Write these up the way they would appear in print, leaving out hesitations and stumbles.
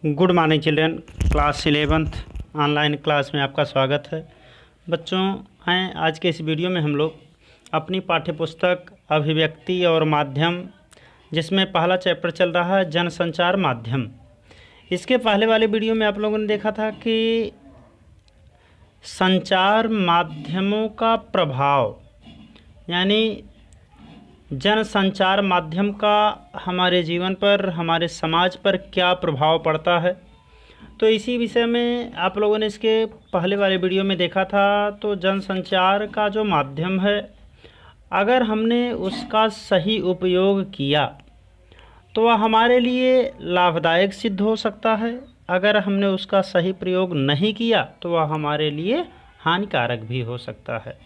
Good morning children. Class 11th online class में आपका स्वागत है। बच्चों आए आज के इस वीडियो में हम लोग अपनी पाठ्यपुस्तक अभिव्यक्ति और माध्यम, जिसमें पहला चैप्टर चल रहा है जनसंचार माध्यम। इसके पहले वाले वीडियो में आप लोगों ने देखा था कि संचार माध्यमों का प्रभाव, यानी जनसंचार माध्यम का हमारे जीवन पर, हमारे समाज पर क्या प्रभाव पड़ता है। तो इसी विषय में आप लोगों ने इसके पहले वाले वीडियो में देखा था। तो जनसंचार का जो माध्यम है, अगर हमने उसका सही उपयोग किया तो वह हमारे लिए लाभदायक सिद्ध हो सकता है। अगर हमने उसका सही प्रयोग नहीं किया तो वह हमारे लिए हानिकारक भी हो सकता है।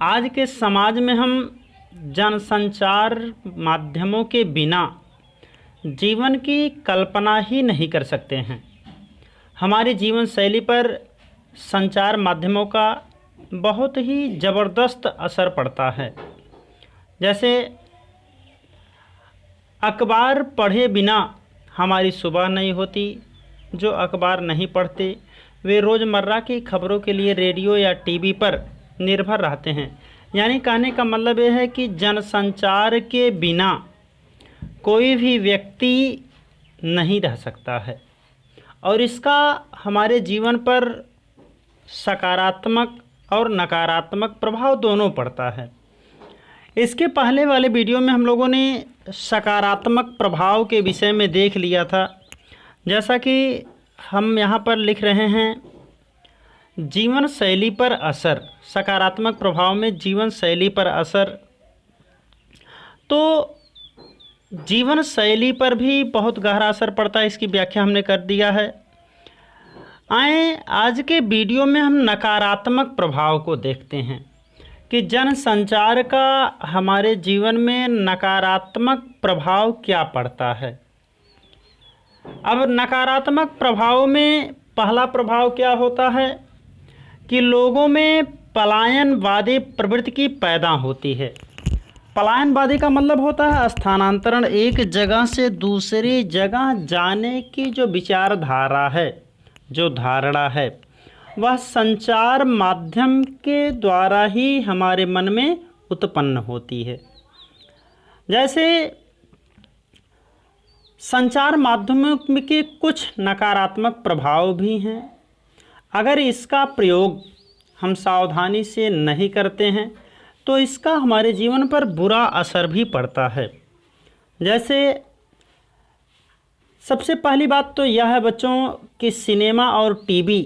आज के समाज में हम जनसंचार माध्यमों के बिना जीवन की कल्पना ही नहीं कर सकते हैं। हमारी जीवन शैली पर संचार माध्यमों का बहुत ही ज़बरदस्त असर पड़ता है। जैसे अखबार पढ़े बिना हमारी सुबह नहीं होती। जो अखबार नहीं पढ़ते वे रोज़मर्रा की खबरों के लिए रेडियो या टीवी पर निर्भर रहते हैं। यानी कहने का मतलब यह है कि जनसंचार के बिना कोई भी व्यक्ति नहीं रह सकता है, और इसका हमारे जीवन पर सकारात्मक और नकारात्मक प्रभाव दोनों पड़ता है। इसके पहले वाले वीडियो में हम लोगों ने सकारात्मक प्रभाव के विषय में देख लिया था। जैसा कि हम यहाँ पर लिख रहे हैं, जीवन शैली पर असर, सकारात्मक प्रभाव में जीवन शैली पर असर। तो जीवन शैली पर भी बहुत गहरा असर पड़ता है, इसकी व्याख्या हमने कर दिया है। आए आज के वीडियो में हम नकारात्मक प्रभाव को देखते हैं कि जनसंचार का हमारे जीवन में नकारात्मक प्रभाव क्या पड़ता है। अब नकारात्मक प्रभाव में पहला प्रभाव क्या होता है कि लोगों में पलायनवादी प्रवृत्ति की पैदा होती है। पलायनवादी का मतलब होता है स्थानांतरण, एक जगह से दूसरी जगह जाने की जो विचारधारा है, जो धारणा है, वह संचार माध्यम के द्वारा ही हमारे मन में उत्पन्न होती है। जैसे संचार माध्यमों के कुछ नकारात्मक प्रभाव भी हैं। अगर इसका प्रयोग हम सावधानी से नहीं करते हैं तो इसका हमारे जीवन पर बुरा असर भी पड़ता है। जैसे सबसे पहली बात तो यह है बच्चों कि सिनेमा और टीवी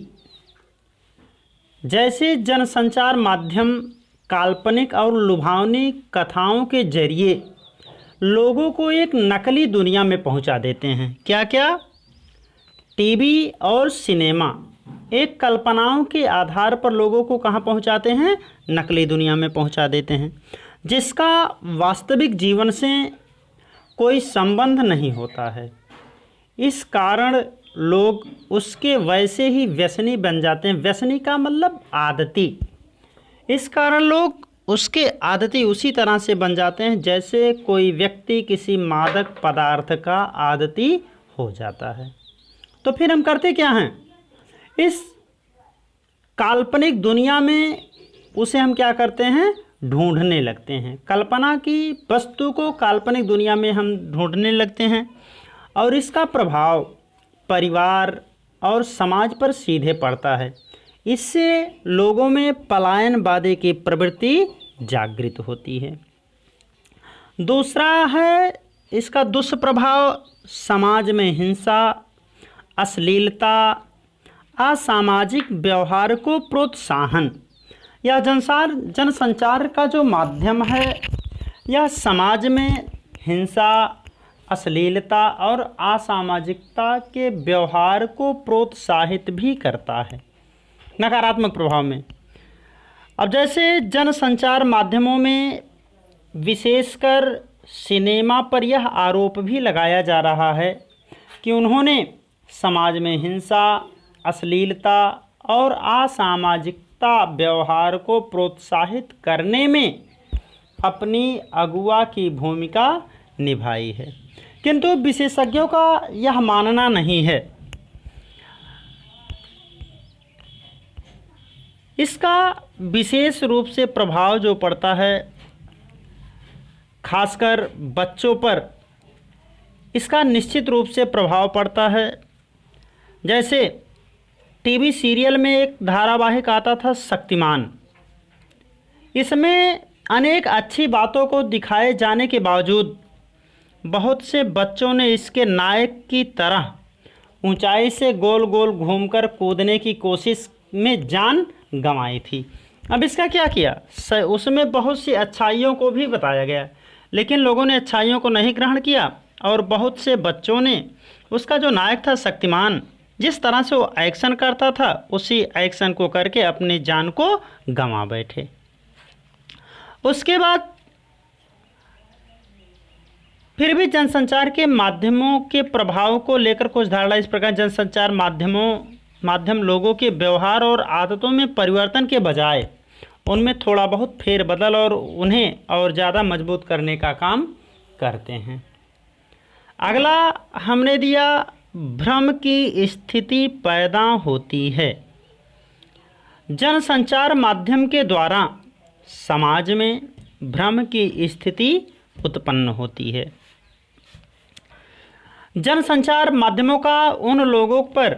जैसे जनसंचार माध्यम काल्पनिक और लुभावनी कथाओं के जरिए लोगों को एक नकली दुनिया में पहुंचा देते हैं। क्या क्या? टीवी और सिनेमा एक कल्पनाओं के आधार पर लोगों को कहाँ पहुँचाते हैं? नकली दुनिया में पहुँचा देते हैं, जिसका वास्तविक जीवन से कोई संबंध नहीं होता है। इस कारण लोग उसके वैसे ही व्यसनी बन जाते हैं। व्यसनी का मतलब आदती। इस कारण लोग उसके आदती उसी तरह से बन जाते हैं जैसे कोई व्यक्ति किसी मादक पदार्थ का आदती हो जाता है। तो फिर हम करते क्या हैं? इस काल्पनिक दुनिया में उसे हम क्या करते हैं? ढूंढने लगते हैं। कल्पना की वस्तु को काल्पनिक दुनिया में हम ढूंढने लगते हैं, और इसका प्रभाव परिवार और समाज पर सीधे पड़ता है। इससे लोगों में पलायनवादी की प्रवृत्ति जागृत होती है। दूसरा है इसका दुष्प्रभाव, समाज में हिंसा, अश्लीलता, असामाजिक व्यवहार को प्रोत्साहन। यह जनसंचार का जो माध्यम है, यह समाज में हिंसा, अश्लीलता और असामाजिकता के व्यवहार को प्रोत्साहित भी करता है नकारात्मक प्रभाव में। अब जैसे जनसंचार माध्यमों में विशेषकर सिनेमा पर यह आरोप भी लगाया जा रहा है कि उन्होंने समाज में हिंसा, अश्लीलता और असामाजिकता व्यवहार को प्रोत्साहित करने में अपनी अगुवा की भूमिका निभाई है। किंतु विशेषज्ञों का यह मानना नहीं है। इसका विशेष रूप से प्रभाव जो पड़ता है खासकर बच्चों पर, इसका निश्चित रूप से प्रभाव पड़ता है। जैसे टीवी सीरियल में एक धारावाहिक आता था शक्तिमान, इसमें अनेक अच्छी बातों को दिखाए जाने के बावजूद बहुत से बच्चों ने इसके नायक की तरह ऊंचाई से गोल गोल घूमकर कूदने की कोशिश में जान गंवाई थी। अब इसका क्या किया, उसमें बहुत सी अच्छाइयों को भी बताया गया, लेकिन लोगों ने अच्छाइयों को नहीं ग्रहण किया और बहुत से बच्चों ने उसका जो नायक था शक्तिमान, जिस तरह से वो एक्शन करता था उसी एक्शन को करके अपनी जान को गंवा बैठे। उसके बाद फिर भी जनसंचार के माध्यमों के प्रभाव को लेकर कुछ धारणा इस प्रकार, जनसंचार माध्यम लोगों के व्यवहार और आदतों में परिवर्तन के बजाय उनमें थोड़ा बहुत फेरबदल और उन्हें और ज़्यादा मजबूत करने का काम करते हैं। अगला हमने दिया, भ्रम की स्थिति पैदा होती है। जनसंचार माध्यम के द्वारा समाज में भ्रम की स्थिति उत्पन्न होती है। जनसंचार माध्यमों का उन लोगों पर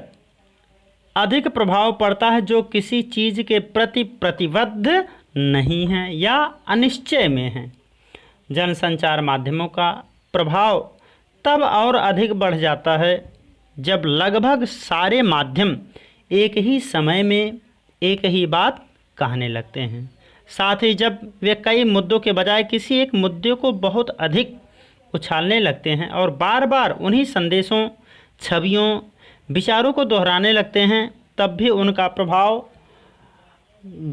अधिक प्रभाव पड़ता है जो किसी चीज़ के प्रति प्रतिबद्ध नहीं हैं या अनिश्चय में हैं। जनसंचार माध्यमों का प्रभाव तब और अधिक बढ़ जाता है जब लगभग सारे माध्यम एक ही समय में एक ही बात कहने लगते हैं। साथ ही जब वे कई मुद्दों के बजाय किसी एक मुद्दे को बहुत अधिक उछालने लगते हैं और बार बार उन्हीं संदेशों, छवियों, विचारों को दोहराने लगते हैं, तब भी उनका प्रभाव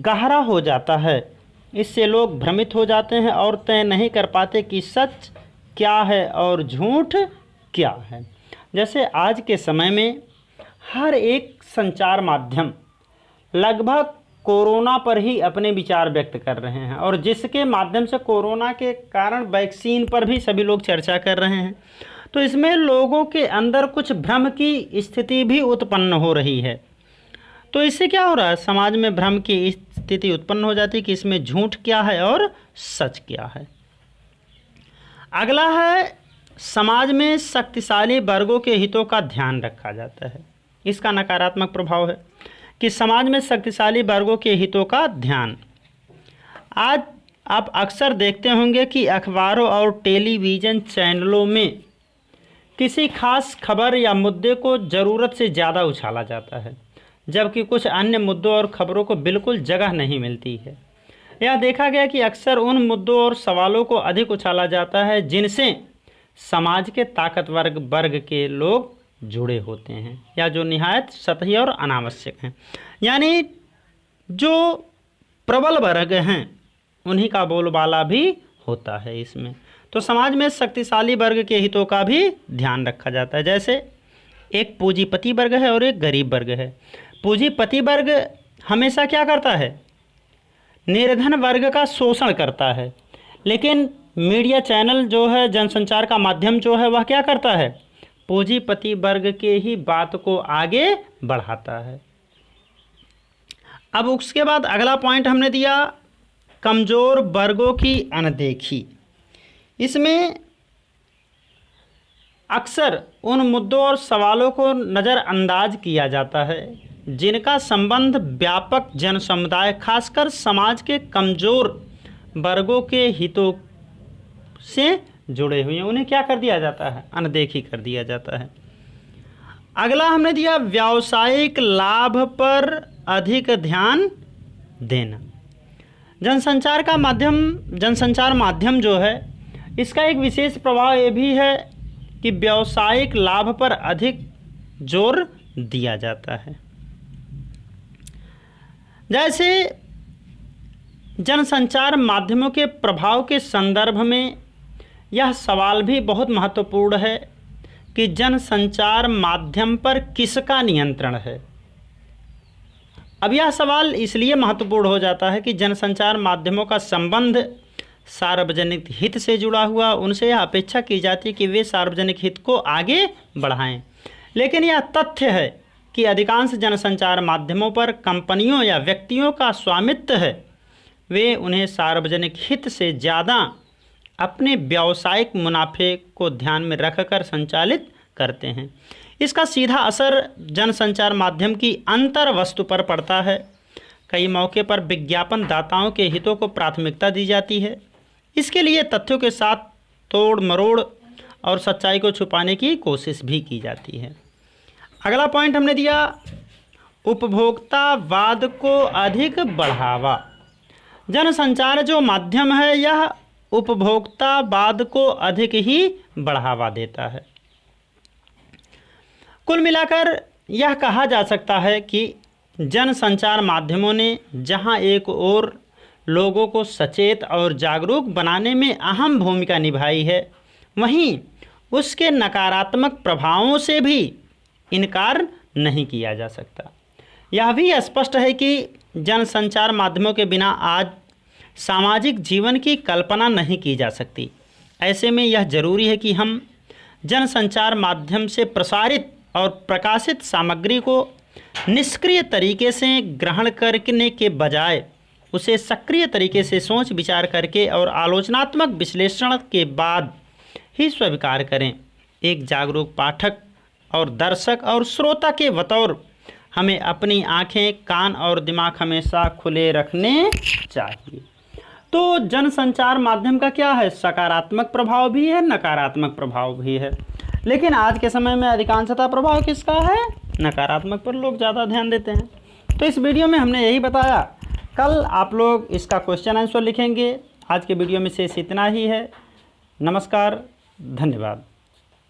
गहरा हो जाता है। इससे लोग भ्रमित हो जाते हैं और तय नहीं कर पाते कि सच क्या है और झूठ क्या है। जैसे आज के समय में हर एक संचार माध्यम लगभग कोरोना पर ही अपने विचार व्यक्त कर रहे हैं और जिसके माध्यम से कोरोना के कारण वैक्सीन पर भी सभी लोग चर्चा कर रहे हैं। तो इसमें लोगों के अंदर कुछ भ्रम की स्थिति भी उत्पन्न हो रही है। तो इससे क्या हो रहा है, समाज में भ्रम की स्थिति उत्पन्न हो जाती है कि इसमें झूठ क्या है और सच क्या है। अगला है, समाज में शक्तिशाली वर्गों के हितों का ध्यान रखा जाता है। इसका नकारात्मक प्रभाव है कि समाज में शक्तिशाली वर्गों के हितों का ध्यान, आज आप अक्सर देखते होंगे कि अखबारों और टेलीविज़न चैनलों में किसी खास खबर या मुद्दे को ज़रूरत से ज़्यादा उछाला जाता है, जबकि कुछ अन्य मुद्दों और खबरों को बिल्कुल जगह नहीं मिलती है। यह देखा गया कि अक्सर उन मुद्दों और सवालों को अधिक उछाला जाता है जिनसे समाज के ताकतवर वर्ग के लोग जुड़े होते हैं या जो निहायत सतही और अनावश्यक हैं। यानी जो प्रबल वर्ग हैं उन्हीं का बोलबाला भी होता है इसमें। तो समाज में शक्तिशाली वर्ग के हितों का भी ध्यान रखा जाता है। जैसे एक पूंजीपति वर्ग है और एक गरीब वर्ग है। पूंजीपति वर्ग हमेशा क्या करता है, निर्धन वर्ग का शोषण करता है, लेकिन मीडिया चैनल जो है, जनसंचार का माध्यम जो है, वह क्या करता है, पूंजीपति वर्ग के ही बात को आगे बढ़ाता है। अब उसके बाद अगला पॉइंट हमने दिया, कमज़ोर वर्गों की अनदेखी। इसमें अक्सर उन मुद्दों और सवालों को नज़रअंदाज किया जाता है जिनका संबंध व्यापक जन समुदाय, खासकर समाज के कमज़ोर वर्गों के हितों से जुड़े हुए हैं। उन्हें क्या कर दिया जाता है, अनदेखी कर दिया जाता है। अगला हमने दिया, व्यावसायिक लाभ पर अधिक ध्यान देना। जनसंचार माध्यम जो है, इसका एक विशेष प्रभाव ये भी है कि व्यावसायिक लाभ पर अधिक जोर दिया जाता है। जैसे जनसंचार माध्यमों के प्रभाव के संदर्भ में यह सवाल भी बहुत महत्वपूर्ण है कि जनसंचार माध्यम पर किसका नियंत्रण है। अब यह सवाल इसलिए महत्वपूर्ण हो जाता है कि जनसंचार माध्यमों का संबंध सार्वजनिक हित से जुड़ा हुआ, उनसे यह अपेक्षा की जाती है कि वे सार्वजनिक हित को आगे बढ़ाएं। लेकिन यह तथ्य है कि अधिकांश जनसंचार माध्यमों पर कंपनियों या व्यक्तियों का स्वामित्व है। वे उन्हें सार्वजनिक हित से ज़्यादा अपने व्यावसायिक मुनाफे को ध्यान में रखकर संचालित करते हैं। इसका सीधा असर जनसंचार माध्यम की अंतर वस्तु पर पड़ता है। कई मौके पर विज्ञापन दाताओं के हितों को प्राथमिकता दी जाती है। इसके लिए तथ्यों के साथ तोड़ मरोड़ और सच्चाई को छुपाने की कोशिश भी की जाती है। अगला पॉइंट हमने दिया, उपभोक्तावाद को अधिक बढ़ावा। जनसंचार जो माध्यम है यह उपभोक्तावाद को अधिक ही बढ़ावा देता है। कुल मिलाकर यह कहा जा सकता है कि जनसंचार माध्यमों ने जहां एक ओर लोगों को सचेत और जागरूक बनाने में अहम भूमिका निभाई है, वहीं उसके नकारात्मक प्रभावों से भी इनकार नहीं किया जा सकता। यह भी स्पष्ट है कि जनसंचार माध्यमों के बिना आज सामाजिक जीवन की कल्पना नहीं की जा सकती। ऐसे में यह जरूरी है कि हम जनसंचार माध्यम से प्रसारित और प्रकाशित सामग्री को निष्क्रिय तरीके से ग्रहण करने के बजाय उसे सक्रिय तरीके से सोच विचार करके और आलोचनात्मक विश्लेषण के बाद ही स्वीकार करें। एक जागरूक पाठक और दर्शक और श्रोता के बतौर हमें अपनी आँखें, कान और दिमाग हमेशा खुले रखने चाहिए। तो जनसंचार माध्यम का क्या है, सकारात्मक प्रभाव भी है, नकारात्मक प्रभाव भी है। लेकिन आज के समय में अधिकांशतः प्रभाव किसका है, नकारात्मक पर लोग ज़्यादा ध्यान देते हैं। तो इस वीडियो में हमने यही बताया। कल आप लोग इसका क्वेश्चन आंसर लिखेंगे। आज के वीडियो में शेष इतना ही है। नमस्कार, धन्यवाद।